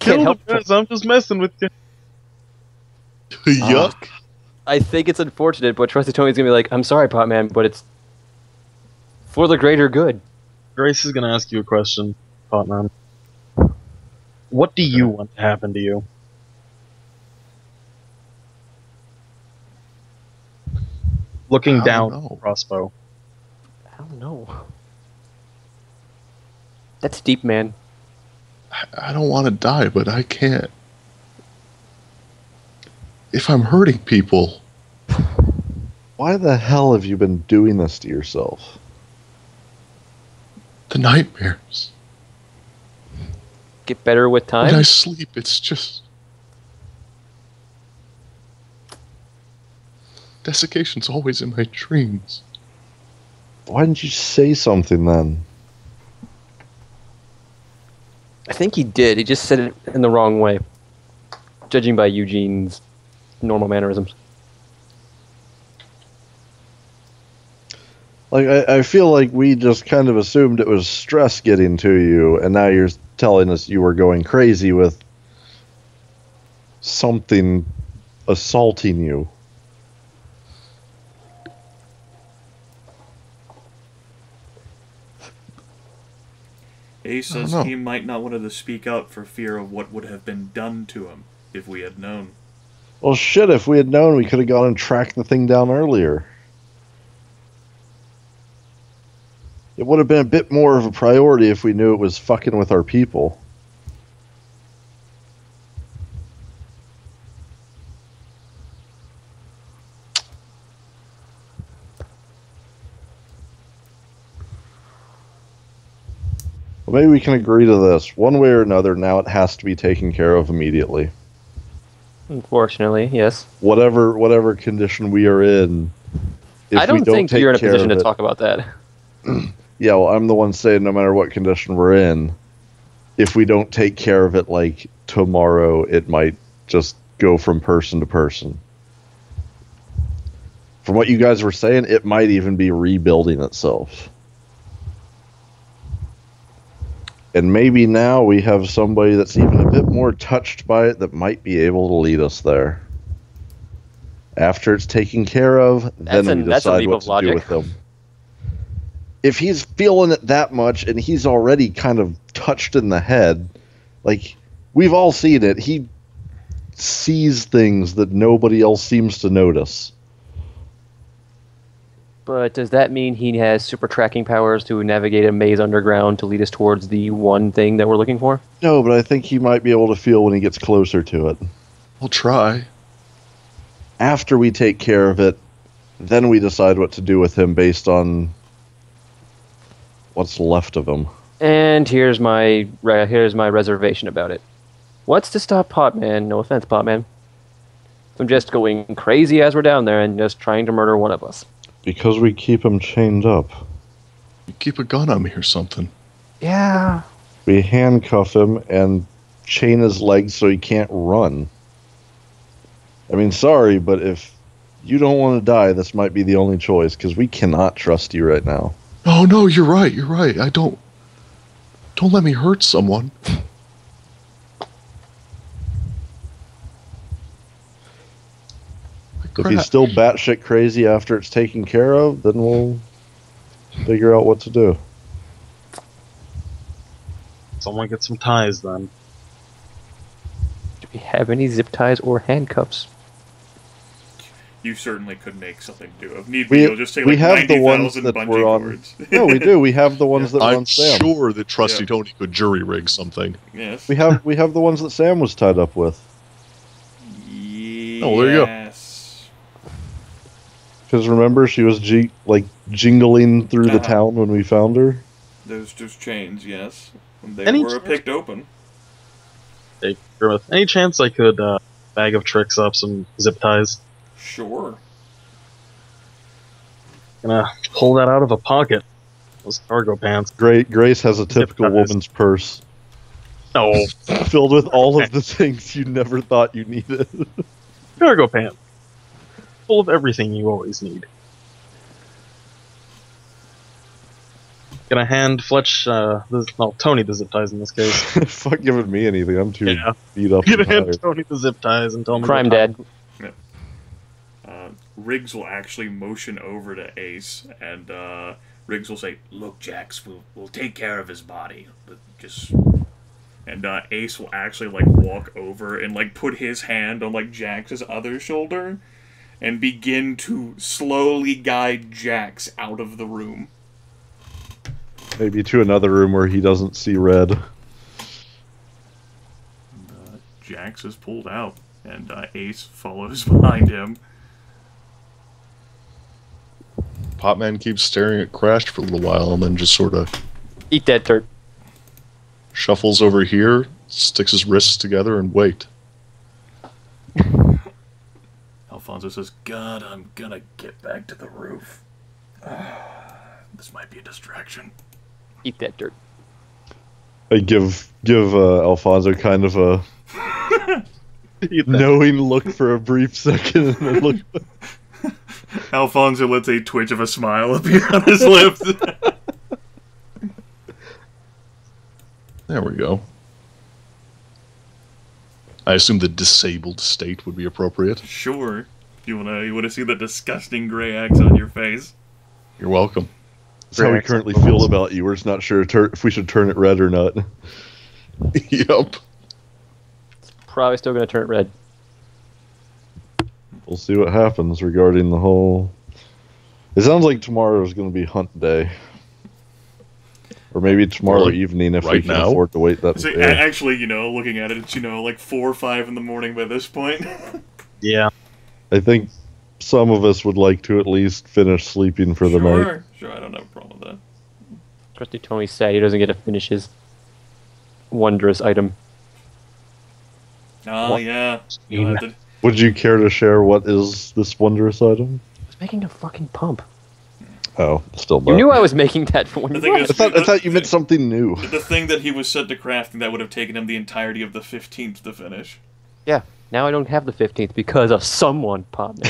Can't Kill help the guys, I'm just messing with you. Yuck. I think it's unfortunate, but Trusty Tony's gonna be like, I'm sorry, Potman, but it's for the greater good. Grace is gonna ask you a question, Potman. What do you want to happen to you? Looking down at the crossbow. I don't know. That's deep, man. I don't want to die, but I can't. If I'm hurting people... Why the hell have you been doing this to yourself? The nightmares. Get better with time? When I sleep, it's just... Desiccation's always in my dreams. Why didn't you say something then? I think he did. He just said it in the wrong way. Judging by Eugene's normal mannerisms. Like, I feel like we just kind of assumed it was stress getting to you, and now you're telling us you were going crazy with something assaulting you. Ace says he might not want to speak up for fear of what would have been done to him if we had known. Well, shit, if we had known, we could have gone and tracked the thing down earlier. It would have been a bit more of a priority if we knew it was fucking with our people. Well, maybe we can agree to this. One way or another, now it has to be taken care of immediately. Unfortunately, yes. Whatever condition we are in, if I don't we don't think take you're in a care position of to it- talk about that. Yeah, well, I'm the one saying no matter what condition we're in, if we don't take care of it, like, tomorrow, it might just go from person to person. From what you guys were saying, it might even be rebuilding itself. And maybe now we have somebody that's even a bit more touched by it that might be able to lead us there. After it's taken care of, then we decide what to do with them. If he's feeling it that much and he's already kind of touched in the head, like, we've all seen it. He sees things that nobody else seems to notice. But does that mean he has super tracking powers to navigate a maze underground to lead us towards the one thing that we're looking for? No, but I think he might be able to feel when he gets closer to it. We'll try. After we take care of it, then we decide what to do with him based on what's left of him. And here's my reservation about it. What's to stop Potman, no offense, Potman, from just going crazy as we're down there and just trying to murder one of us? Because we keep him chained up. You keep a gun on me or something. Yeah. We handcuff him and chain his legs so he can't run. I mean, sorry, but if you don't want to die, this might be the only choice, because we cannot trust you right now. No, you're right, I don't let me hurt someone. If he's still batshit crazy after it's taken care of, then we'll figure out what to do. Someone get some ties then. Do we have any zip ties or handcuffs? You certainly could make something do. If need be, you'll just take like have the ones 90,000 that bungee were on. cords. No, we do. We have the ones that were I'm on Sam. sure that Trusty Tony could jury rig something. Yes. We have the ones that Sam was tied up with. Yes. Oh, there you go. Because remember, she was jingling through the town when we found her. Those chains, yes. They were picked open. Hey, Grimith, any chance I could bag of tricks up some zip ties? Sure. Gonna pull that out of a pocket. Those cargo pants. Grace has a typical ties. woman's purse. No. Filled with all of the things you never thought you needed. Cargo pants. Full of everything you always need. Gonna hand Fletch, Tony the zip ties in this case. Fuck giving me anything. I'm too beat up. Gonna And hand tired. Tony the zip ties and tell him. Crime dad. Riggs will actually motion over to Ace, and Riggs will say, "Look, Jax, we'll take care of his body. And Ace will actually like walk over and like put his hand on like Jax's other shoulder, and begin to slowly guide Jax out of the room. Maybe to another room where he doesn't see red. Jax is pulled out, and Ace follows behind him. Potman keeps staring at Crash for a little while and then just sort of Eat that dirt. shuffles over here, sticks his wrists together, and wait. Alfonso says, "God, I'm gonna get back to the roof. This might be a distraction." Eat that dirt. I give Alfonso kind of a knowing look for a brief second, and then look. Alfonso lets a twitch of a smile appear on his lips. There we go. I assume the disabled state would be appropriate. Sure. You wanna see the disgusting gray X on your face? You're welcome. That's how we currently feel about you. We're just not sure if we should turn it red or not. Yup. Probably still gonna turn it red. We'll see what happens regarding the whole... It sounds like tomorrow is going to be hunt day. Or maybe tomorrow Really? evening if Right we can now? afford to wait that So, day. actually, looking at it, it's, like 4 or 5 in the morning by this point. Yeah. I think some of us would like to at least finish sleeping for the night. Sure, I don't have a problem with that. Trusty Tony's sad he doesn't get to finish his wondrous item. Oh, yeah. You'll have to- Would you care to share what is this wondrous item? I was making a fucking pump. Oh, still You not. knew I was making that for when The you thing left. is- I thought you meant something new. The thing that he was set to crafting that would have taken him the entirety of the 15th to finish. Yeah, now I don't have the 15th because of someone, Potman.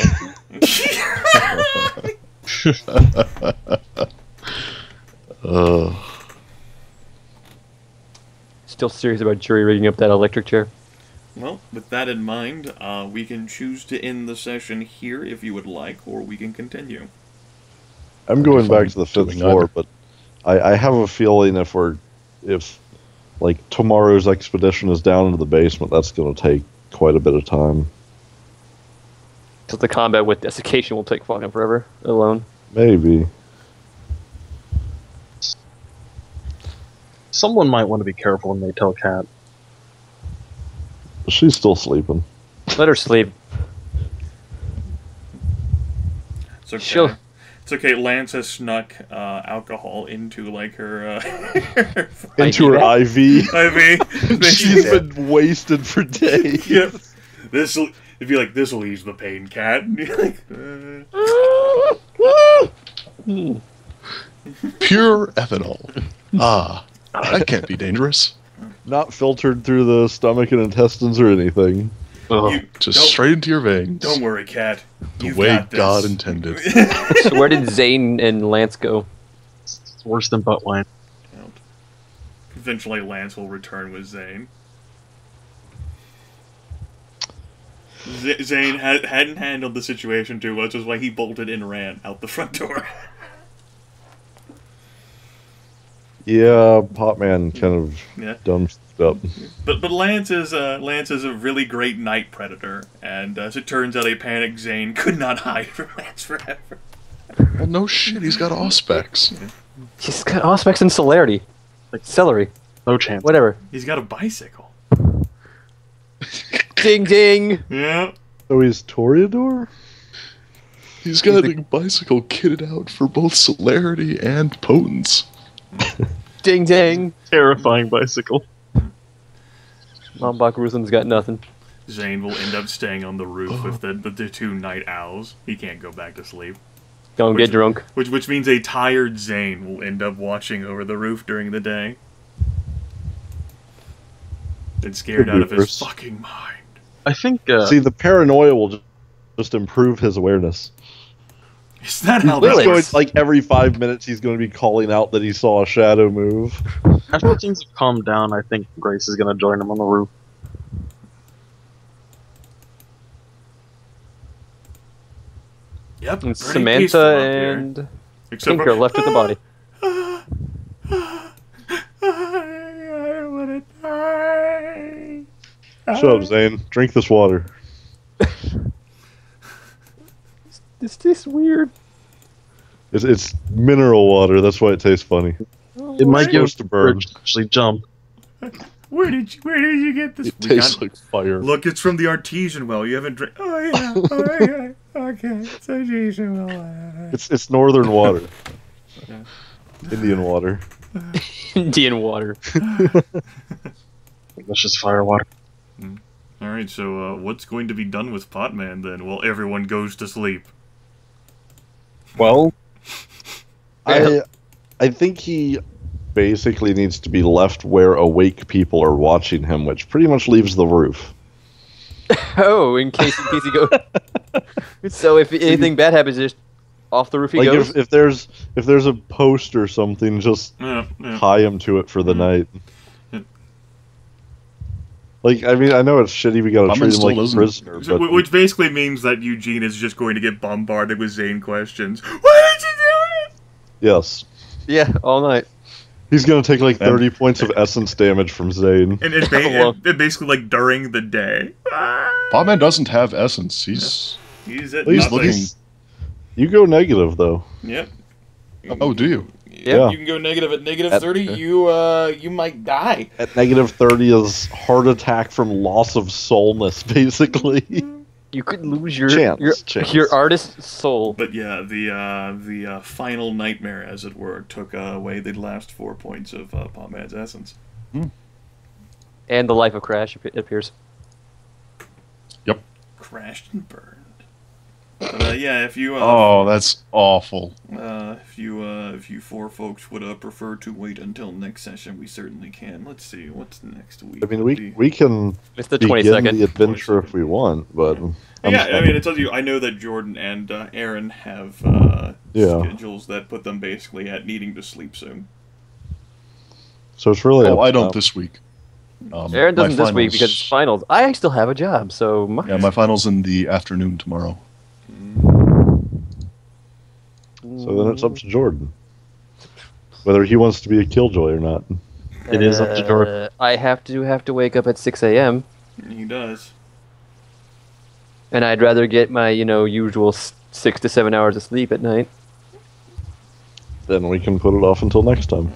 Still serious about jury rigging up that electric chair. Well, with that in mind, we can choose to end the session here if you would like, or we can continue. I'm going back to the Doing 5th floor, either. but I have a feeling if like tomorrow's expedition is down into the basement, that's going to take quite a bit of time. Because the combat with desiccation will take fucking forever alone. Maybe. Someone might want to be careful when they tell Kat. She's still sleeping. Let her sleep. It's okay. Sure. It's okay. Lance has snuck alcohol into like her Into her IV. IV. She's been wasted for days. Yep. This'll. It'd be like, "This'll ease the pain, Cat." And you're like, Pure ethanol. Ah, that can't be dangerous. Not filtered through the stomach and intestines or anything. Just don't- straight into your veins. "Don't worry, Cat. The You've way got this." God intended. So where did Zane and Lance go? It's worse than butt wine. Eventually, Lance will return with Zane. Zane hadn't handled the situation too well, which is why he bolted and ran out the front door. Yeah, Potman kind of Yeah. dumb stuff. But Lance is a really great night predator, and as it turns out, a panicked Zane could not hide from Lance forever. Well, no shit, he's got auspex. He's got Auspex and Celerity. Like celery. No chance. Whatever. He's got a bicycle. Ding ding! Yeah. So he's Toreador? He's got a bicycle kitted out for both celerity and potence. Ding ding! Terrifying bicycle. Mombach Rusum's got nothing. Zane will end up staying on the roof with the 2 night owls. He can't go back to sleep. Don't get drunk. Which means a tired Zane will end up watching over the roof during the day. And scared out of his Goodness. fucking mind. I think. See, the paranoia will just improve his awareness. Is that how Will that it? works? Like every 5 minutes, he's going to be calling out that he saw a shadow move. After things have calmed down, I think Grace is going to join him on the roof. Yep. And pretty peaceful Samantha up here. and Except Tinker left with the body. I wanna die. Shut up, Zane. Drink this water. This tastes weird. It's mineral water. That's why it tastes funny. It might give Supposed to burn. Bridge to actually jump. Where did you get this? It tastes like fire. Look, it's from the artesian well. You haven't drank. Oh yeah. Okay, it's artesian well. It's northern water. Indian water. Indian water. Delicious fire water. All right. So, what's going to be done with Potman then? While everyone goes to sleep. Well, I think he basically needs to be left where awake people are watching him, which pretty much leaves the roof. Oh, in case he goes. So if anything bad happens, just off the roof he Like goes. if there's a post or something, just Yeah. tie him to it for the night. Like, I mean, I know it's shitty. We gotta Potman treat him still like a doesn't- prisoner, So, but which basically means that Eugene is just going to get bombarded with Zane questions. Why did you do it? yes, Yeah, all night. he's gonna take like 30 points of essence damage from Zane. And basically like during the day. Potman doesn't have essence. He's He's at He's nothing. looking. You go negative though. Yep. Oh, do you? Yeah. You can go negative at negative At- 30. You might die. At negative 30 is heart attack from loss of soulness, basically. You could lose your Chance. your artist's soul. But yeah, the final nightmare, as it were, took away the last 4 points of Potman's essence. And the life of Crash appears. Yep. Crashed and burned. But yeah, if you Oh, that's awful. if you four folks would prefer to wait until next session, we certainly can. Let's see what's next week. I mean, we can It's the begin 22nd. the adventure if we want, but Yeah, I mean, it tells you. I know that Jordan and Aaron have Yeah. schedules that put them basically at needing to sleep soon. so it's really. Oh, up I to don't them. this week. Aaron doesn't my this week because it's finals. I still have a job, so Yeah, my final's in the afternoon tomorrow. So then it's up to Jordan whether he wants to be a killjoy or not. It is up to Jordan. I have to wake up at 6 a.m. He does. and I'd rather get my usual 6 to 7 hours of sleep at night. Then we can put it off until next time.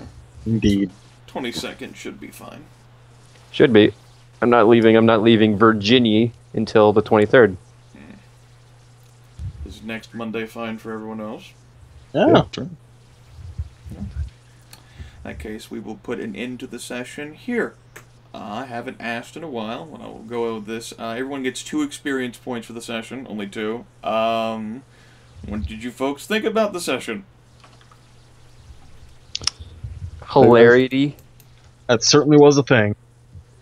Indeed. 22nd should be fine. Should be. I'm not leaving Virginia until the 23rd. Is next Monday fine for everyone else? Yeah. Sure. In that case, we will put an end to the session here. I haven't asked in a while. When I will go with this, everyone gets 2 experience points for the session. Only 2. What did you folks think about the session? Hilarity. That certainly was a thing.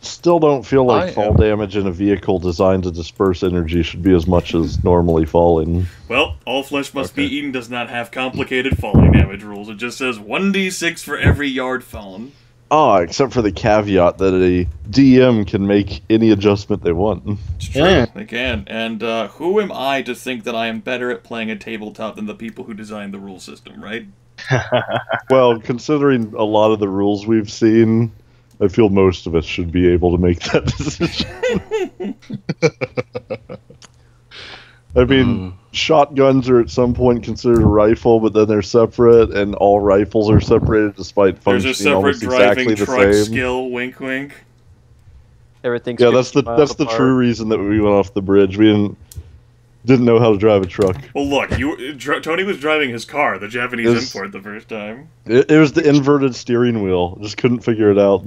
Still don't feel like I fall am- damage in a vehicle designed to disperse energy should be as much as normally falling. Well, all flesh must be eaten does not have complicated falling damage rules. It just says 1d6 for every yard fallen. Ah, except for the caveat that a DM can make any adjustment they want. It's true, Yeah. they can. And who am I to think that I am better at playing a tabletop than the people who designed the rule system, right? Well, considering a lot of the rules we've seen, I feel most of us should be able to make that decision. I mean, shotguns are at some point considered a rifle, but then they're separate, and all rifles are separated despite There's functioning a separate almost driving exactly the truck same. skill, wink wink. Everything's Yeah, that's 50 miles the apart. true reason that we went off the bridge. We didn't know how to drive a truck. Well, look, Tony was driving his car, the Japanese Yes. import, the first time. It was the inverted steering wheel. Just couldn't figure it out.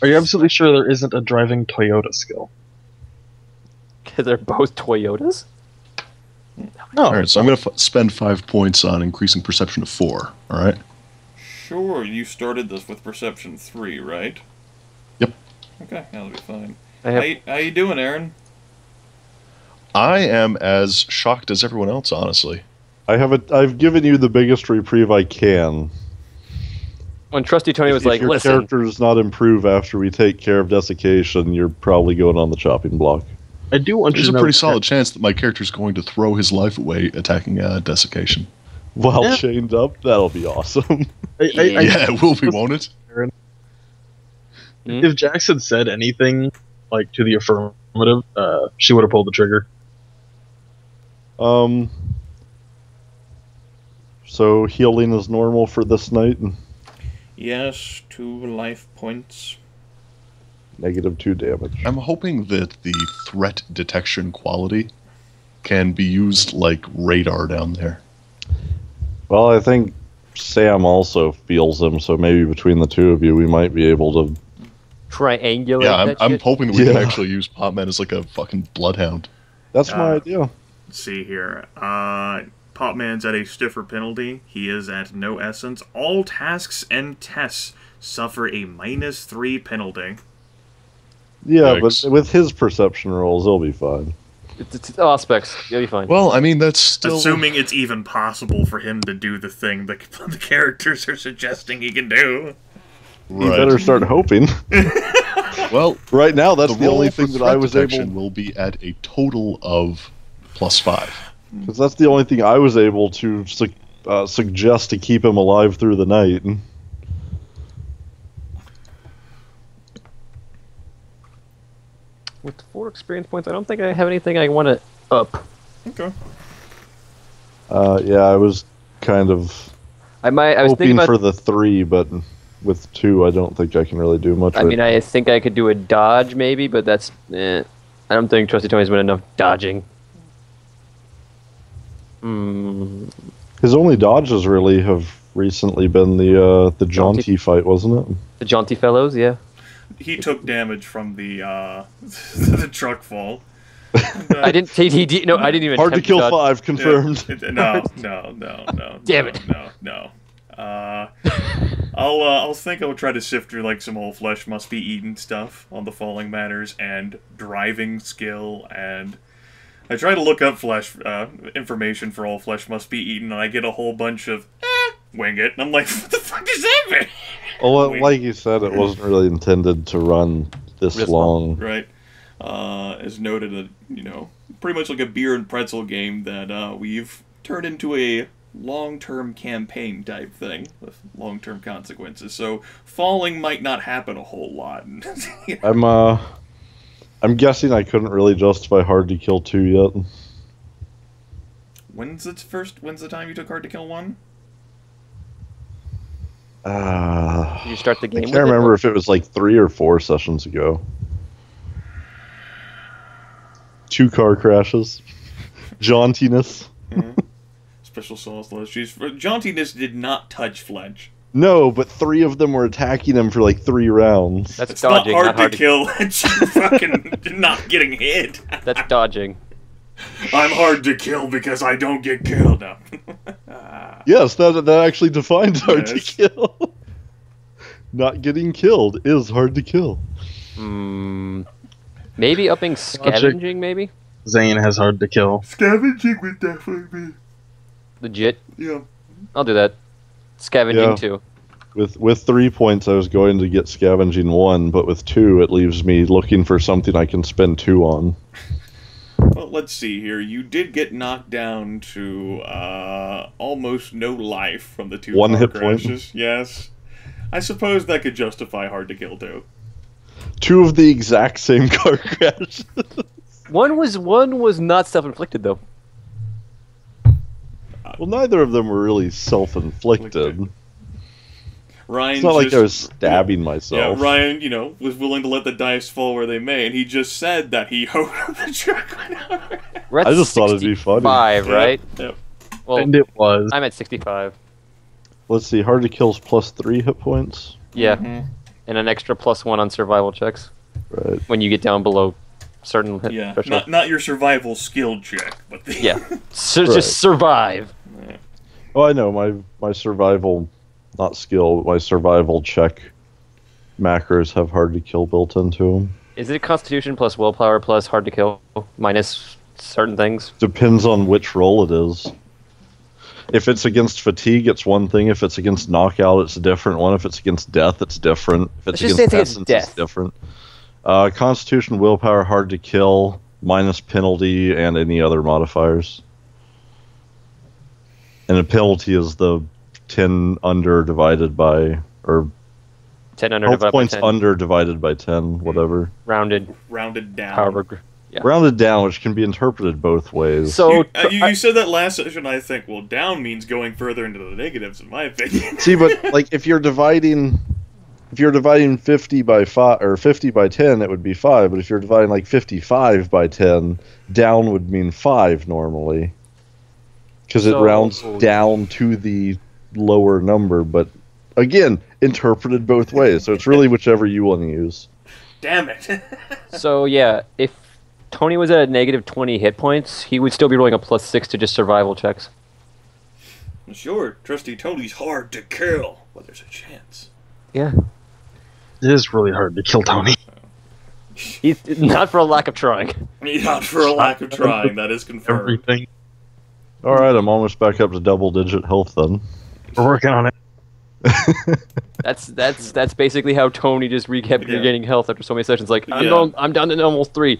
Are you absolutely sure there isn't a driving Toyota skill? Because they're both Toyotas? No. All right, so I'm going to spend 5 points on increasing perception to 4. All right. Sure, you started this with Perception 3, right? Yep. Okay, that'll be fine. I have How you doing, Aaron? I am as shocked as everyone else, honestly. I've given you the biggest reprieve I can. When Trusty Tony was like, if your listen. character does not improve after we take care of desiccation, you're probably going on the chopping block. I do want There's you to a know pretty solid chance that my character's going to throw his life away attacking desiccation. While chained up, that'll be awesome. Yeah, it will be, won't it? If Jax had said anything like to the affirmative, she would have pulled the trigger. So healing is normal for this night. Yes, 2 life points. -2 damage. I'm hoping that the threat detection quality can be used like radar down there. Well, I think Sam also feels them, so maybe between the two of you, we might be able to. Triangulate Yeah, that I'm shit? hoping we can actually use Potman as like a fucking bloodhound. That's my idea. Let's see here. Potman's at a stiffer penalty. He is at no essence. All tasks and tests suffer a -3 penalty. Yeah, Yikes. but with his perception rolls, he'll be fine. It's aspects. You'll be fine. Well, I mean, that's still... Assuming it's even possible for him to do the thing that the characters are suggesting he can do. You better start hoping. Well, right now, that's the roll only for thing that threat I was detection able. will be at a total of +5. Because that's the only thing I was able to suggest to keep him alive through the night. With 4 experience points, I don't think I have anything I want to up. Okay. Yeah, I was kind of I was thinking hoping about. for the 3, but with 2, I don't think I can really do much. I mean, I think I could do a dodge maybe, but that's. I don't think Trusty Tony's been enough dodging. His only dodges really have recently been the jaunty fight, wasn't it? The jaunty fellows, yeah. He took damage from the the truck fall. And, I didn't. No, I didn't even. Hard to attempt kill dodge. 5 confirmed. No. Damn it. No. I'll think I'll try to sift through like some old flesh must be eaten stuff on the falling matters and driving skill, and I try to look up flesh information for all flesh must be eaten, and I get a whole bunch of wing it, and I'm like, what the fuck does that mean? Well, like you said, it wasn't really intended to run this long. Right. As noted, pretty much like a beer and pretzel game that we've turned into a long-term campaign type thing with long-term consequences. So falling might not happen a whole lot. I'm guessing I couldn't really justify hard to kill 2 yet. When's the time you took hard to kill 1? Did you start the game? I can't remember if it was like 3 or 4 sessions ago. 2 car crashes. Jauntiness. Special sauce legends. Jauntiness did not touch Fletch. No, but 3 of them were attacking him for like 3 rounds. That's It's dodging, not hard to kill. It's fucking not getting hit. That's dodging. I'm hard to kill because I don't get killed. No. Yes, that actually defines hard to Yes. kill. Not getting killed is hard to kill. Maybe upping scavenging, maybe? Zane has hard to kill. Scavenging would definitely be. Legit. Yeah. I'll do that. Scavenging Yeah. 2. With 3 points, I was going to get scavenging 1, but with 2, it leaves me looking for something I can spend 2 on. Well, let's see here. You did get knocked down to almost no life from the 2 1 car hit point. crashes. Yes. I suppose that could justify hard to kill too. 2 of the exact same car crashes. One was not self-inflicted though. Well, neither of them were really self-inflicted. Ryan It's not like just, I was stabbing myself. Yeah, Ryan, was willing to let the dice fall where they may, and he just said that he hoped the truck went over. We're at I just thought it'd be funny. 65, right? Yep. Well, And it was. I'm at 65. Let's see, hard to kill's plus 3 hit points. Yeah. Mhm. And an extra +1 on survival checks Right. when you get down below certain hit Yeah, threshold. not your survival skill check, but the... Yeah. So Right. just survive. Oh, I know, my survival, not skill, but my survival check macros have hard to kill built into them. Is it Constitution plus Willpower plus hard to kill minus certain things? Depends on which roll it is. If it's against fatigue, it's one thing. If it's against knockout, it's a different one. If it's against death, it's different. If it's Let's just say against it's against essence, it's death. different. Constitution, willpower, hard to kill, minus penalty, and any other modifiers. And the penalty is the 10 under divided by, or 10 under health divided points by 10. under divided by 10, whatever. Rounded. Down. However, yeah. Rounded down, which can be interpreted both ways. So You said that last session. I think, well, down means going further into the negatives, in my opinion. See, but like if you're dividing 50 by 5 or 50 by 10, it would be 5. But if you're dividing like 55 by 10, down would mean 5 normally, because it rounds down to the lower number. But again, interpreted both ways. So it's really whichever you want to use. Damn it. So yeah, if Tony was at a negative 20 hit points, he would still be rolling a +6 to just survival checks. Sure, Trusty Tony's hard to kill, but there's a chance. Yeah. It is really hard to kill Tony. He's not for a lack of trying. Not for a lack of trying, that is confirmed. Everything. All right, I'm almost back up to double-digit health then. We're working on it. That's basically how Tony just kept regaining health after so many sessions. Like I'm down to almost 3.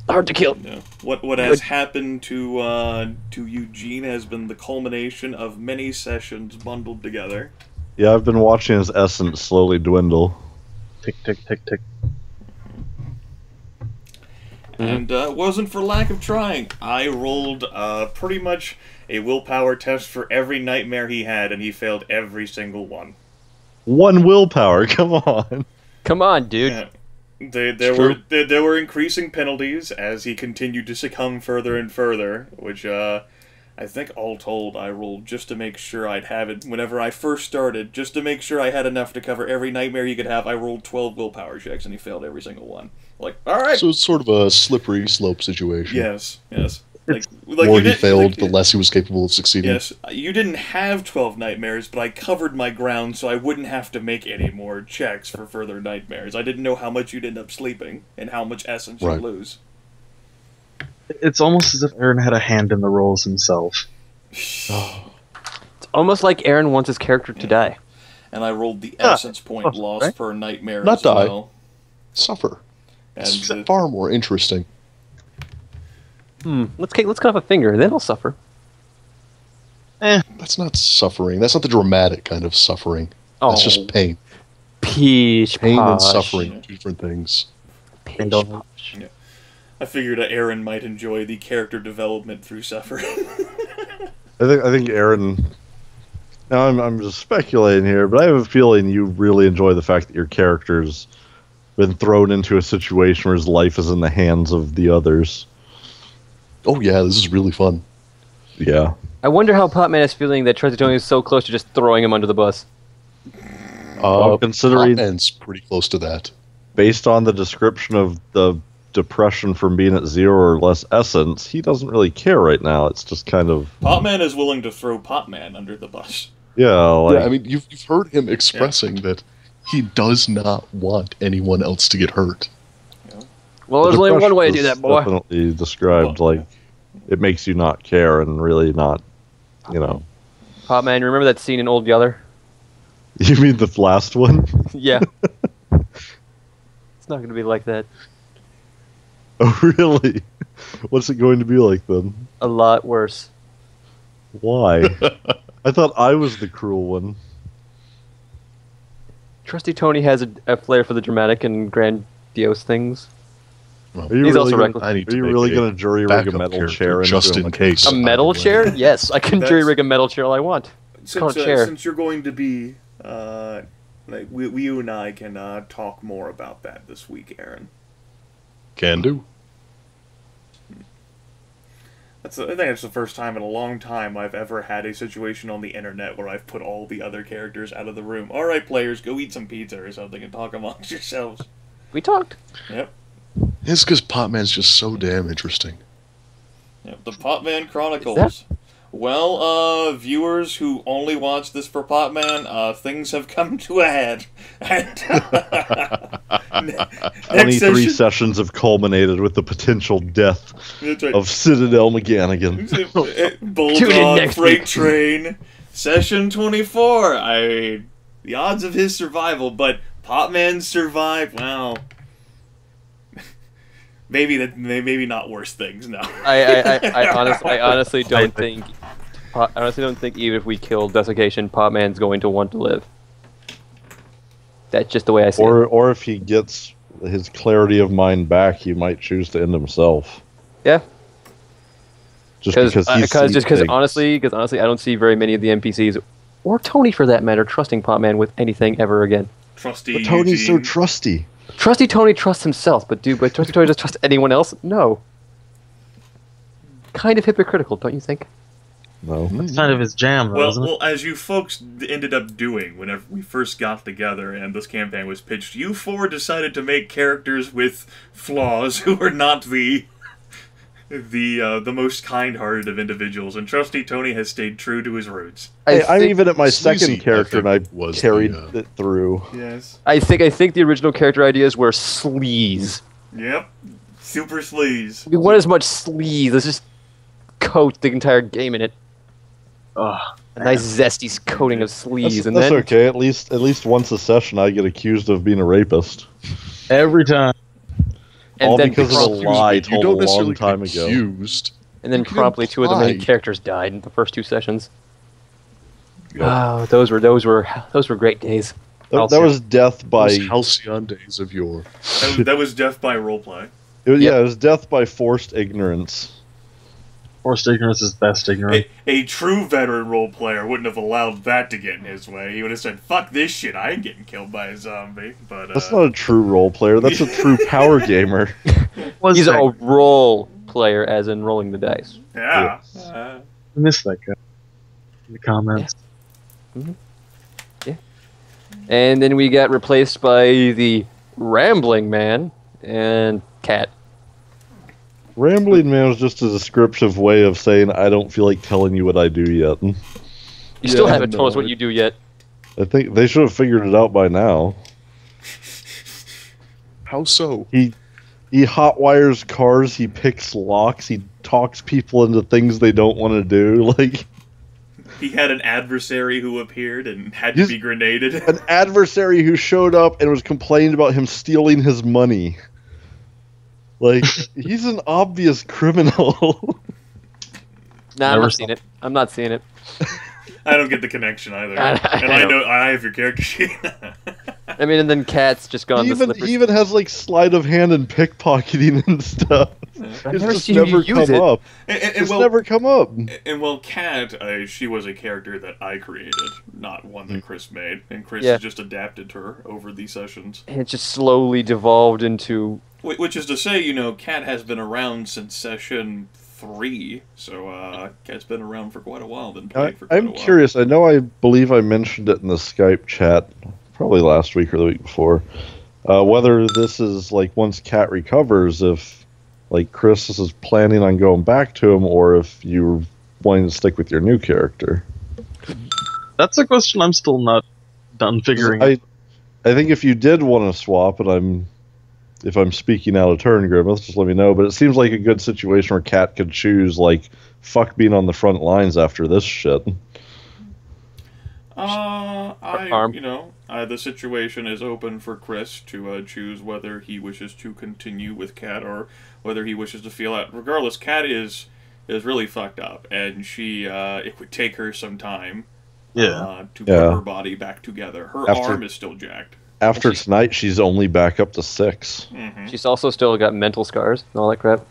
Hard to kill. Yeah. What has happened to Eugene has been the culmination of many sessions bundled together. Yeah, I've been watching his essence slowly dwindle. Tick, tick, tick, tick. And it wasn't for lack of trying. I rolled pretty much a willpower test for every nightmare he had, and he failed every single one. One willpower, come on. Come on, dude. Yeah. There were increasing penalties as he continued to succumb further and further, which I think all told I rolled just to make sure I'd have it whenever I first started, just to make sure I had enough to cover every nightmare he could have. I rolled 12 willpower checks and he failed every single one. Like, all right. So it's sort of a slippery slope situation. Yes. Like The more he failed, the less he was capable of succeeding. Yes, you didn't have 12 nightmares, but I covered my ground so I wouldn't have to make any more checks for further nightmares. I didn't know how much you'd end up sleeping and how much essence you'd lose. It's almost as if Aaron had a hand in the rolls himself. It's almost like Aaron wants his character to die. And I rolled the essence point loss per nightmare Not as die. well. Suffer. And It's far more interesting. Let's cut off a finger, then I'll suffer. That's not suffering. That's not the dramatic kind of suffering. That's just pain. Peach Pain and posh. suffering are two different things. Peach posh. I figured Aaron might enjoy the character development through suffering. I think Aaron. Now I'm just speculating here, but I have a feeling you really enjoy the fact that your character's been thrown into a situation where his life is in the hands of the others. Oh yeah, this is really fun. Yeah. I wonder how Potman is feeling that Trusty Tony is so close to just throwing him under the bus. Considering Potman's pretty close to that. based on the description of the depression from being at 0 or less essence, he doesn't really care right now. It's just kind of Potman is willing to throw Potman under the bus. yeah. Like, Yeah, I mean, you've heard him expressing that he does not want anyone else to get hurt. Well, there's only one way to do that, boy. Definitely described like it makes you not care and really not, you know. Potman, remember that scene in Old Yeller? You mean the last one? Yeah. It's not going to be like that. Oh, really? What's it going to be like then? A lot worse. Why? I thought I was the cruel one. Trusty Tony has a flair for the dramatic and grandiose things. Well, Are you He's really also gonna, reckless. I need Are to you make really a going to jury rig a backup metal character chair into just him? in case. A metal chair? Yes, I can That's- jury rig a metal chair all I want. called a chair. Since you're going to be, like, you and I can talk more about that this week, Aaron. Can do. I think it's the first time in a long time I've ever had a situation on the internet where I've put all the other characters out of the room. All right, players, go eat some pizza or something and talk amongst yourselves. We talked. Yep. It's because Potman's just so damn interesting. Yep. The Potman Chronicles. Well, viewers who only watch this for Potman, things have come to a head. And Next 23 session, sessions have culminated with the potential death that's right. of Citadel MacGannigan. Tune in Bulldog next Freight week. Train, session 24. The odds of his survival, but Potman survived. Well, maybe not worse things. No. I honestly don't think. I honestly don't think even if we kill Desiccation, Potman's going to want to live. That's just the way I see it. Or if he gets his clarity of mind back, he might choose to end himself. Yeah. Just because honestly, I don't see very many of the NPCs, or Tony for that matter, trusting Potman with anything ever again. Trusty. But Tony's Eugene. so trusty. Trusty Tony trusts himself, but Trusty Tony does trust anyone else? No. Kind of hypocritical, don't you think? No. That's kind of his jam, though, isn't it? Well, as you folks ended up doing whenever we first got together and this campaign was pitched, you four decided to make characters with flaws who are not the most kind-hearted of individuals, and Trusty Tony has stayed true to his roots. I'm even at my Sleazy, second character, and I was carried the, it through. Yes. I think the original character ideas were sleaze. Yep. Super sleaze. We want as much sleaze. Let's just coat the entire game in it. Ugh. A nice zesty coating of sleaze, That's, and that's then okay. At least once a session, I get accused of being a rapist. Every time. and All then because of a promptly, lie you told don't a long necessarily time get ago. accused. and then you can promptly two of the main imply. characters died in the first two sessions. Yep. Oh, those were great days. That was death by. Those halcyon days of yore. That was death by roleplay. It was death by forced ignorance. Forced ignorance is best ignorance. A true veteran role player wouldn't have allowed that to get in his way. He would have said, "Fuck this shit! I ain't getting killed by a zombie." But That's not a true role player. That's a true power gamer. He's a role player, as in rolling the dice. yeah. I missed that guy in the comments. And then we got replaced by the Rambling Man and Cat. Rambling Man was just a descriptive way of saying I don't feel like telling you what I do yet. You still Yeah, haven't told us no, what you do yet. I think they should have figured it out by now. How so? He hotwires cars, he picks locks, he talks people into things they don't want to do. Like He had an adversary who appeared and had to He's- be grenaded. an adversary who showed up and was complaining about him stealing his money. Like he's an obvious criminal. Nah, I'm Never not seeing it. I'm not seeing it. I don't get the connection either. I And I know I have your character sheet. I mean, and then Cat's just gone He the slippery. even has like sleight of hand and pickpocketing and stuff. I've It's never just seen you never use come it. up. and It's well, never come up. and well, Kat, she was a character that I created, not one that Chris made, and Chris Yeah. has just adapted her over these sessions. And it just slowly devolved into. Which is to say, you know, Kat has been around since session 3, so Kat's been around for quite a while. Been playing for quite a I'm while. curious. I believe I mentioned it in the Skype chat, probably last week or the week before, whether this is like once Kat recovers, if like Chris is planning on going back to him, or if you're wanting to stick with your new character. That's a question I'm still not done figuring out. I think if you did want to swap, and if I'm speaking out of turn, Grimith, just let me know. But it seems like a good situation where Kat could choose, like, fuck being on the front lines after this shit. The situation is open for Chris to choose whether he wishes to continue with Kat or whether he wishes to feel out. Regardless, Kat is really fucked up, and she it would take her some time to put her body back together. Her arm is still jacked. After tonight, she's only back up to 6. Mm-hmm. She's also still got mental scars and all that crap.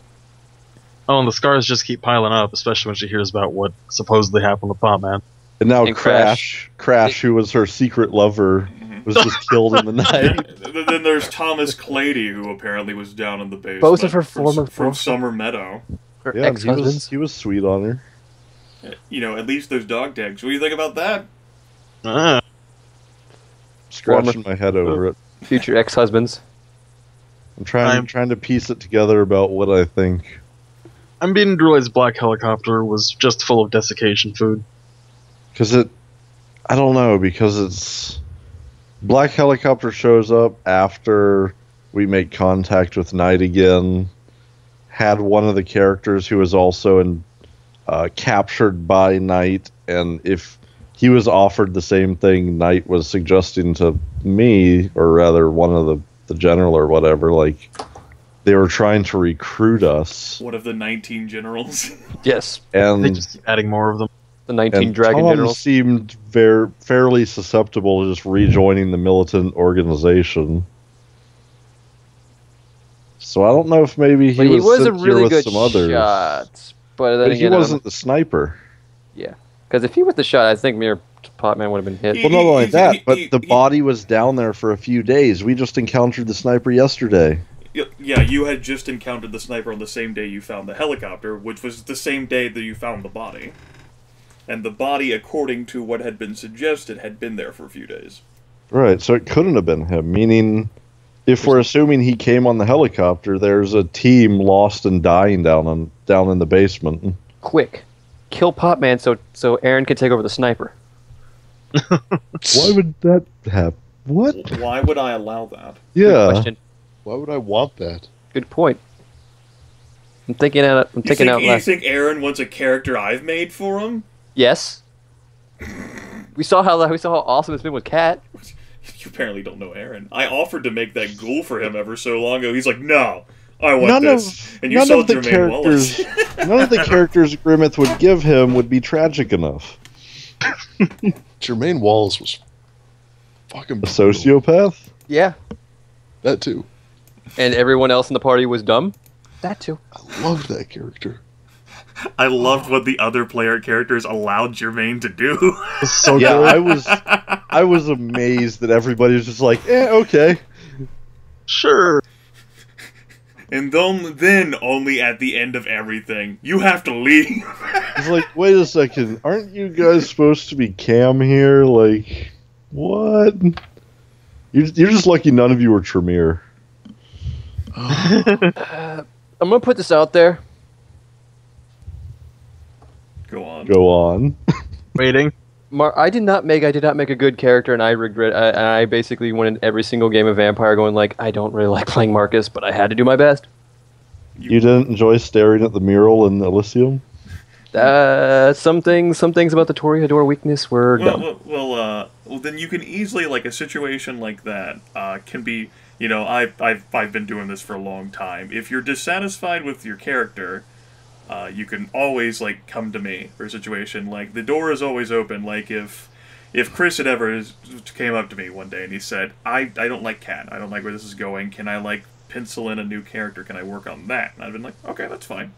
Oh, and the scars just keep piling up, especially when she hears about what supposedly happened to Potman. And now And Crash, who was her secret lover, was just killed in the night. Then there's Thomas Clady, who apparently was down in the basement. Both of her former from Summer Meadow. Her Yeah, and ex-husbands. he was sweet on her. You know, at least there's dog tags. What do you think about that? Scratching my head over it. Future ex-husbands. I'm trying to piece it together about what I think. I'm beginning to realize Black Helicopter was just full of desiccation food. Because I don't know, because it's... Black Helicopter shows up after we make contact with Knight again. Had one of the characters who was also captured by Knight, and if he was offered the same thing Knight was suggesting to me, or rather one of the general or whatever, like they were trying to recruit us. One of the 19 generals. Yes. And They just keep adding more of them. The 19 and dragon Tom generals. seemed fairly susceptible to just rejoining the militant organization. So I don't know if maybe But he he was was a sent here really with good some others. shot. But, then But he again, wasn't the sniper. Yeah. Because if he was the shot, I think mere Potman would have been hit. He- Well, not only that, but the he- body was down there for a few days. We just encountered the sniper yesterday. Yeah, you had just encountered the sniper on the same day you found the helicopter, which was the same day that you found the body. And the body, according to what had been suggested, had been there for a few days. Right, so it couldn't have been him. Meaning, if we're assuming he came on the helicopter, there's a team lost and dying down in the basement. Quick. Kill Potman so Aaron can take over the sniper. Why would that happen? What? Why would I allow that? Good Yeah. question. Why would I want that? Good point. I'm thinking out You loud. think Aaron wants a character I've made for him? Yes. We saw how awesome it's been with Cat. You apparently don't know Aaron. I offered to make that ghoul for him ever so long ago. He's like, no, I want None this. of, And you none saw of the Jermaine Wallace. characters, none of the characters Grimith would give him would be tragic enough. Jermaine Wallace was fucking A brutal. sociopath? Yeah. That too. And everyone else in the party was dumb. That too. I loved that character. I loved what the other player characters allowed Jermaine to do. So Yeah, good. I was amazed that everybody was just like, okay. Sure. And then only at the end of everything, you have to leave. It's like, wait a second, aren't you guys supposed to be cam here? Like, what? You're just lucky none of you were Tremere. I'm gonna put this out there. Go on. Go on. Waiting. I did not make a good character, and I regret. I basically went in every single game of Vampire going like, I don't really like playing Marcus, but I had to do my best. You didn't enjoy staring at the mural in Elysium? Some things about the Toreador weakness were dumb. Well, then you can easily, like, a situation like that can be, you know, I've been doing this for a long time. If you're dissatisfied with your character, you can always, like, come to me for a situation. Like, the door is always open. Like, if Chris had ever came up to me one day and he said, I don't like Cat, I don't like where this is going, can I, like, pencil in a new character, can I work on that? And I've been like, okay, that's fine.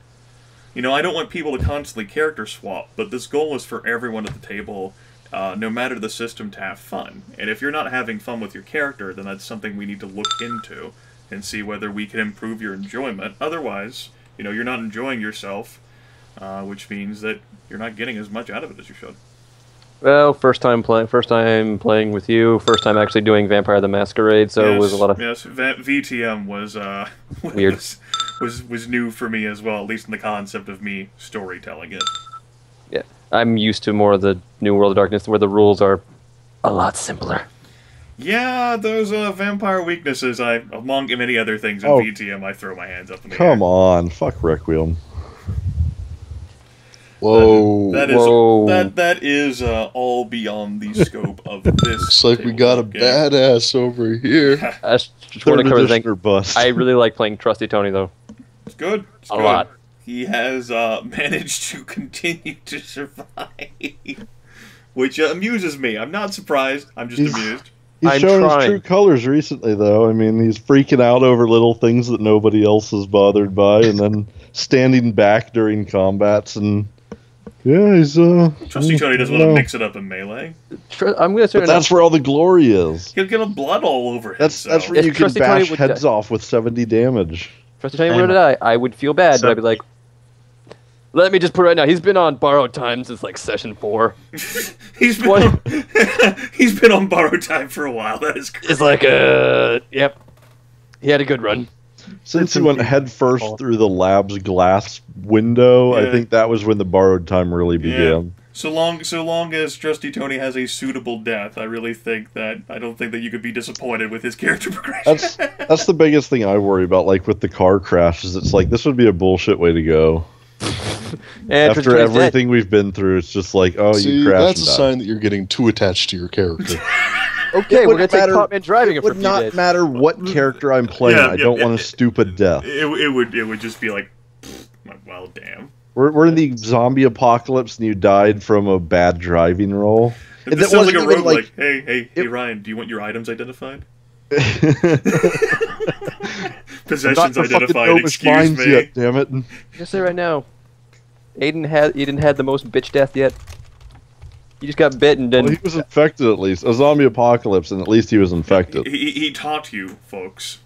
You know, I don't want people to constantly character swap, but this goal is for everyone at the table, no matter the system, to have fun. And if you're not having fun with your character, then that's something we need to look into and see whether we can improve your enjoyment. Otherwise, you know, you're not enjoying yourself, which means that you're not getting as much out of it as you should. Well, first time playing with you, first time actually doing Vampire the Masquerade, so yes, it was a lot of VTM was weird. was new for me as well, at least in the concept of me storytelling it. Yeah, I'm used to more of the New World of Darkness, where the rules are a lot simpler. Yeah, those vampire weaknesses, among many other things in Oh. VTM, I throw my hands up in the air. Come on, fuck Requiem. Whoa. That is Whoa. that is all beyond the scope of this. Looks like we got a tabletop game. badass over here. I just want to cover the thing. Or bust. I really like playing Trusty Tony, though. It's good. It's A good. lot. He has managed to continue to survive, which amuses me. I'm not surprised. I'm just He's- amused. He's I'm shown his trying. true colors recently, though. I mean, he's freaking out over little things that nobody else is bothered by, and then standing back during combats, and yeah, he's Trusty Tony doesn't want to mix it up in melee. I'm gonna But that's where all the glory is. He'll get a blood all over him. That's where If you can Trusty Tony bash would heads die- off with 70 damage. Trusty Tony were to die, I would feel bad, but I'd be like, let me just put it right now. He's been on borrowed time since like session 4. He's been What? on, he's been on borrowed time for a while. That is correct. It's like, yep. He had a good run. Since he went head first through the lab's glass window, Yeah. I think that was when the borrowed time really began. So long as Trusty Tony has a suitable death, I don't think that you could be disappointed with his character progression. That's the biggest thing I worry about, like with the car crashes. It's like this would be a bullshit way to go. And After everything we've been through, it's just like, oh, See, you crashed. that's a sign that you're getting too attached to your character. Okay, we're gonna take matter- Potman driving it for a It would few not days. matter what character I'm playing. I don't want a stupid death. It would just be like, well, damn. We're in the zombie apocalypse, and you died from a bad driving roll. And This that sounds like a wasn't even, roguelike. Hey, Ryan, do you want your items identified? Possessions identified, excuse me. Yet, damn it. I'm gonna say right now, Aiden had the most bitch death yet. He just got bit and then. Well, he was infected at least. A zombie apocalypse, and at least he was infected. He taught you, folks,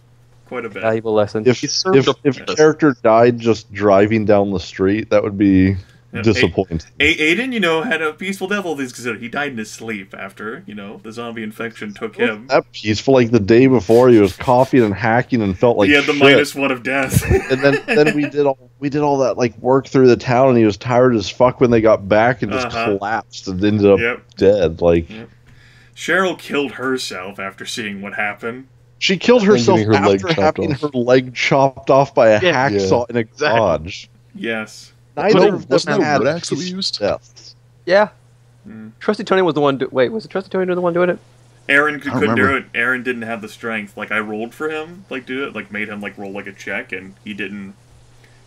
quite a bit. Valuable lesson. If character died just driving down the street, that would be disappointing. Aiden, had a peaceful death. All these considered, he died in his sleep after the zombie infection took him. That peaceful, like the day before, he was coughing and hacking and felt like he had the shit. -1 of death. And then we did all that like work through the town, and he was tired as fuck when they got back and just collapsed and ended up dead. Like Cheryl killed herself after seeing what happened. She killed herself getting her leg after chopped having off. her leg chopped off by a hacksaw in a garage. Yes. Neither of Wasn't them that had wood axe that we used? deaths. Yeah. Trusty Tony was the one. Wait, was it Trusty Tony the one doing it? Aaron couldn't do remember. it. Aaron didn't have the strength. Like I rolled for him, do it. Like made him roll like a check, and he didn't.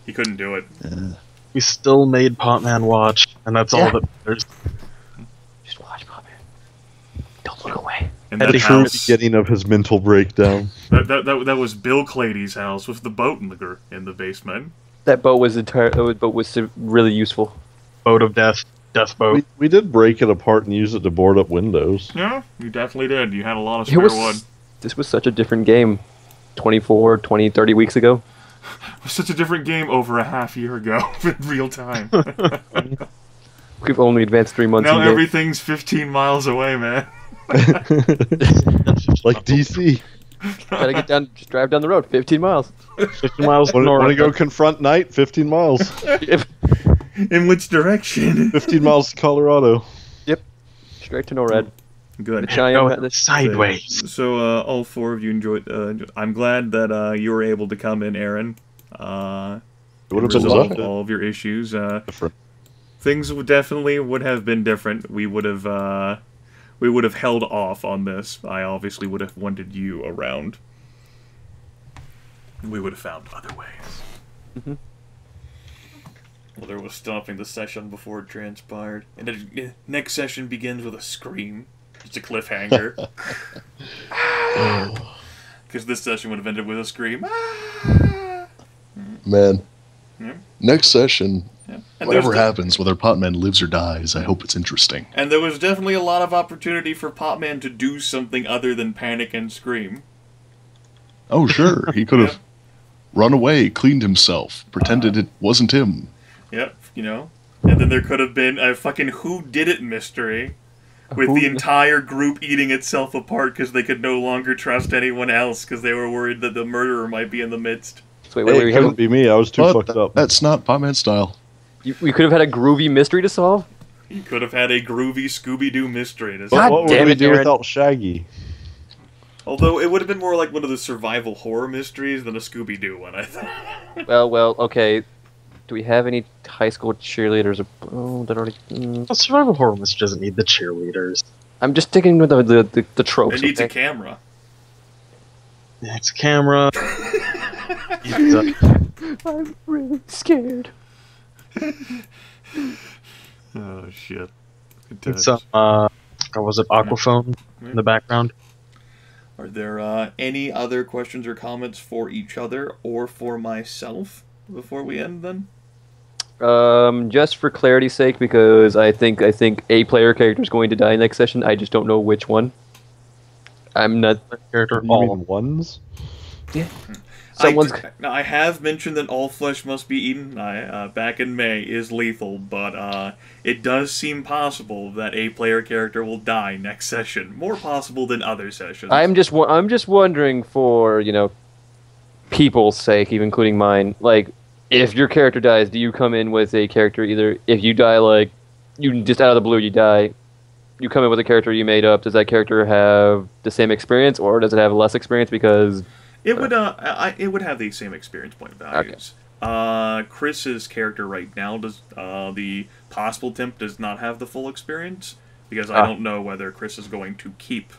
He couldn't do it. We still made Potman watch, and that's all that matters. Just watch, Potman. Don't look away. And The that true house, beginning of his mental breakdown. that was Bill Clady's house with the boat in the basement. That boat was really useful. Boat of death. Death boat. We did break it apart and use it to board up windows. Yeah, you definitely did. You had a lot of spare wood. This was such a different game 24, 20, 30 weeks ago. It was such a different game over a half year ago in real time. We've only advanced 3 months. Now everything's 15 miles away, man. Like DC. Gotta get down, just drive down the road, 15 miles. 50 miles Want north. to go confront night? 15 miles. In which direction? 15 miles to Colorado. Straight to NORAD. Good. Go sideways. So all four of you enjoyed. I'm glad that you were able to come in, Aaron. It would And have been resolve lovely. all of your issues. Different. Things definitely would have been different. We would have held off on this. I obviously would have wanted you around. We would have found other ways. Well, there was stopping the session before it transpired, and the next session begins with a scream. It's a cliffhanger. Because this session would have ended with a scream. Man. Yeah. Next session, And whatever there's happens, whether Potman lives or dies, I hope it's interesting. And there was definitely a lot of opportunity for Potman to do something other than panic and scream. Oh, sure. He could have run away, cleaned himself, pretended it wasn't him. Yep, And then there could have been a fucking whodidit mystery with the entire group eating itself apart because they could no longer trust anyone else because they were worried that the murderer might be in the midst. So Hey, it couldn't be me. I was too But fucked up. that's not Potman style. We could have had a groovy mystery to solve. You could have had a groovy Scooby-Doo mystery. God What would damn we it, do Aaron. without Shaggy? Although it would have been more like one of the survival horror mysteries than a Scooby-Doo one, I think. Well, okay. Do we have any high school cheerleaders? Oh, that already. A survival horror mystery doesn't need the cheerleaders. I'm just sticking with the tropes. It needs a okay? camera. It's a camera. I'm really scared. Oh, shit. It's what was it, Aquaphone in the background? Are there any other questions or comments for each other or for myself before we end then? Just for clarity's sake, because I think a player character is going to die next session. I just don't know which one. I'm not. Character You all. mean ones? Someone's. I have mentioned that all flesh must be eaten. Back in May is lethal, but it does seem possible that a player character will die next session. More possible than other sessions. I'm just wondering for people's sake, even including mine. Like, if your character dies, do you come in with a character either if you die like you just out of the blue you die. You come in with a character you made up. Does that character have the same experience, or does it have less experience because it would have the same experience point values. Okay. Chris's character right now does the possible temp does not have the full experience because I don't know whether Chris is going to keep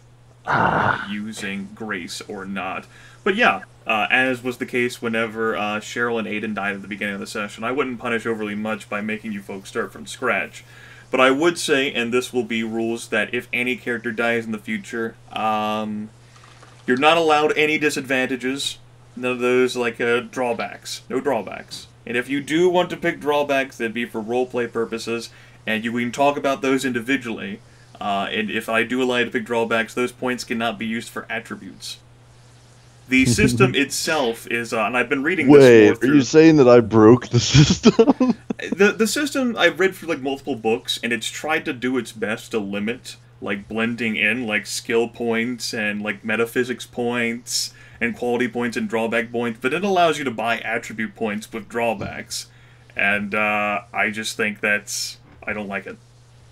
using Grace or not. But yeah, as was the case whenever Cheryl and Aiden died at the beginning of the session, I wouldn't punish overly much by making you folks start from scratch. But I would say, and this will be rules, that if any character dies in the future, you're not allowed any disadvantages. None of those, like, drawbacks. No drawbacks. And if you do want to pick drawbacks, they'd be for roleplay purposes, and we can talk about those individually. And if I do allow you to pick drawbacks, those points cannot be used for attributes. The system itself is, and I've been reading this more through... Are you saying that I broke the system? The system, I've read through, like, multiple books, and it's tried to do its best to limit, like, blending in, like, skill points and, like, metaphysics points and quality points and drawback points, but it allows you to buy attribute points with drawbacks. And, I just think I don't like it.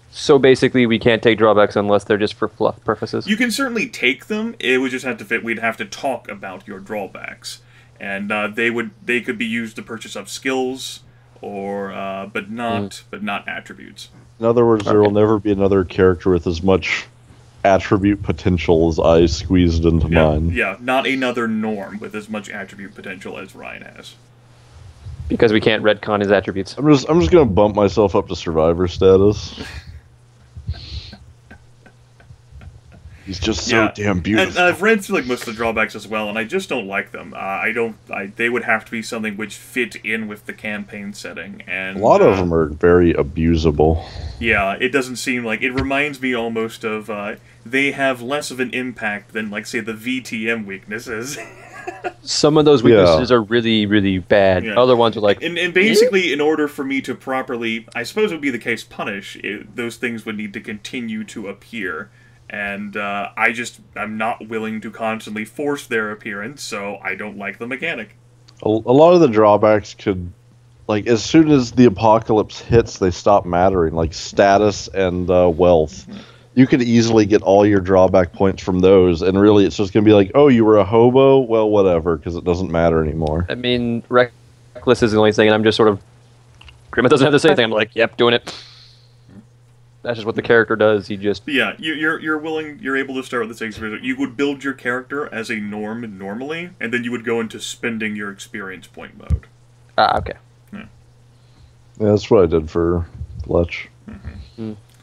So basically, we can't take drawbacks unless they're just for fluff purposes? You can certainly take them, it would just have to fit, we'd have to talk about your drawbacks. And, they could be used to purchase up skills, or, but not attributes. In other words, there will never be another character with as much attribute potential as I squeezed into mine. Yeah, not another Norm with as much attribute potential as Ryan has. Because we can't retcon his attributes. I'm just gonna bump myself up to survivor status. He's just so damn beautiful. And I've read through like most of the drawbacks as well, and I just don't like them. They would have to be something which fit in with the campaign setting, and a lot of them are very abusable. Yeah, it doesn't seem like it reminds me almost of they have less of an impact than, like, say, the VTM weaknesses. Some of those weaknesses are really, really bad. Yeah. Other ones are like... And basically, in order for me to properly, I suppose it would be the case, punish, those things would need to continue to appear. And I'm not willing to constantly force their appearance, so I don't like the mechanic. A lot of the drawbacks could... Like, as soon as the apocalypse hits, they stop mattering. Like, status and wealth. You could easily get all your drawback points from those, and really it's just going to be like, oh, you were a hobo? Well, whatever, because it doesn't matter anymore. I mean, reckless is the only thing, and I'm just sort of... Grimith doesn't have to say anything. I'm like, yep, doing it. That's just what the character does. He just... Yeah, you're able to start with the same experience. You would build your character as a norm normally, and then you would go into spending your experience point mode. Ah, okay. Yeah, that's what I did for Fletch.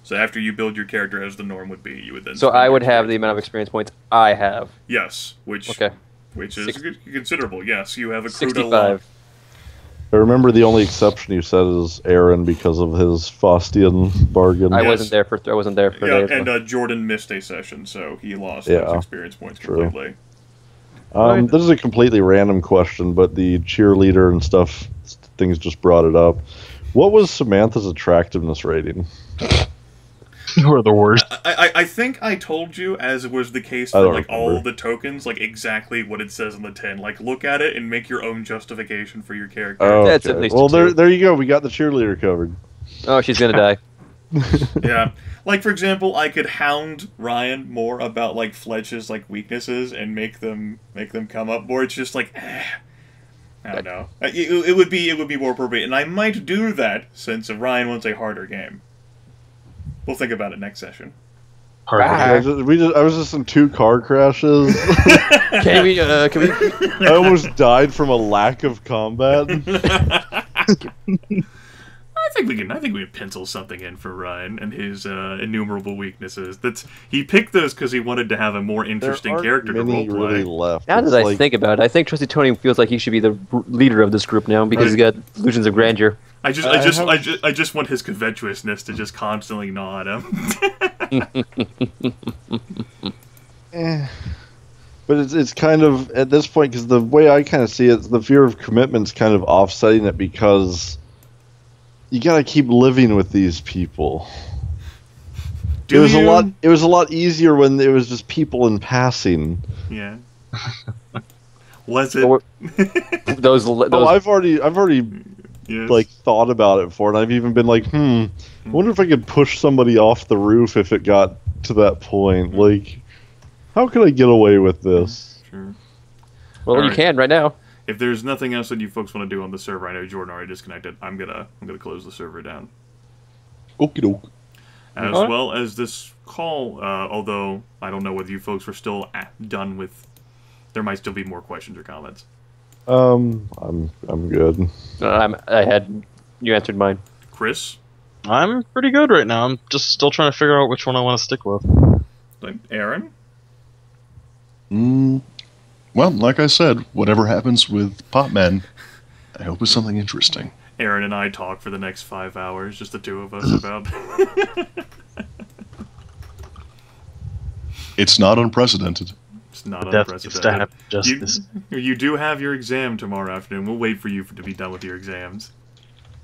So after you build your character as the norm would be, you would then... So I would have the amount of experience points I have. Yes, which is considerable. Yes, you have accrued 65. I remember the only exception you said is Aaron because of his Faustian bargain. I wasn't there for yeah, and Jordan missed a session, so he lost those experience points completely. This is a completely random question, but the cheerleader and stuff, things just brought it up. What was Samantha's attractiveness rating? You're the worst. I think I told you, as was the case for like all the tokens, like exactly what it says on the tin. Like, look at it and make your own justification for your character. Oh, that's at least well, there you go. We got the cheerleader covered. Oh, she's gonna die. Yeah. Like, for example, I could hound Ryan more about like Fletch's like weaknesses and make them come up more. It's just like, I don't know. It would be more appropriate, and I might do that since Ryan wants a harder game. We'll think about it next session. I was just in 2 car crashes. Can we? I almost died from a lack of combat. I think we can pencil something in for Ryan and his innumerable weaknesses. He picked those because he wanted to have a more interesting character to roleplay. Really left. Now that I think about it, I think Trusty Tony feels like he should be the leader of this group now because he's got illusions of grandeur. I just want his covetousness to just constantly gnaw at him. But it's kind of, at this point, because the way I kind of see it, the fear of commitment's kind of offsetting it because you gotta keep living with these people. It was a lot easier when it was just people in passing. Yeah. Was it? those I've already Yes. like thought about it before, and I've even been like, I wonder if I could push somebody off the roof if it got to that point. Like, how could I get away with this? Sure. Well, All you right. can right now. If there's nothing else that you folks want to do on the server, I know Jordan already disconnected. I'm gonna close the server down. Okie doke. As well as this call, although I don't know whether you folks were still done with... There might still be more questions or comments. I'm good. You answered mine. Chris? I'm pretty good right now. I'm just still trying to figure out which one I want to stick with. Aaron? Well, like I said, whatever happens with Potman, I hope it's something interesting. Aaron and I talk for the next 5 hours, just the two of us about... It's not unprecedented. It's not Death unprecedented. is to have justice. You do have your exam tomorrow afternoon. We'll wait for you to be done with your exams.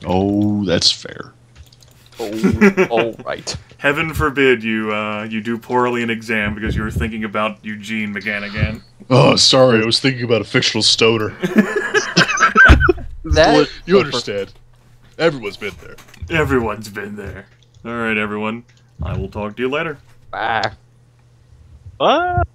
Oh, that's fair. Oh, all right. Heaven forbid you do poorly in exam because you were thinking about Eugene MacGannigan. Oh, sorry, I was thinking about a fictional stoner. You understand. Everyone's been there. Everyone's been there. Alright, everyone. I will talk to you later. Bye. What?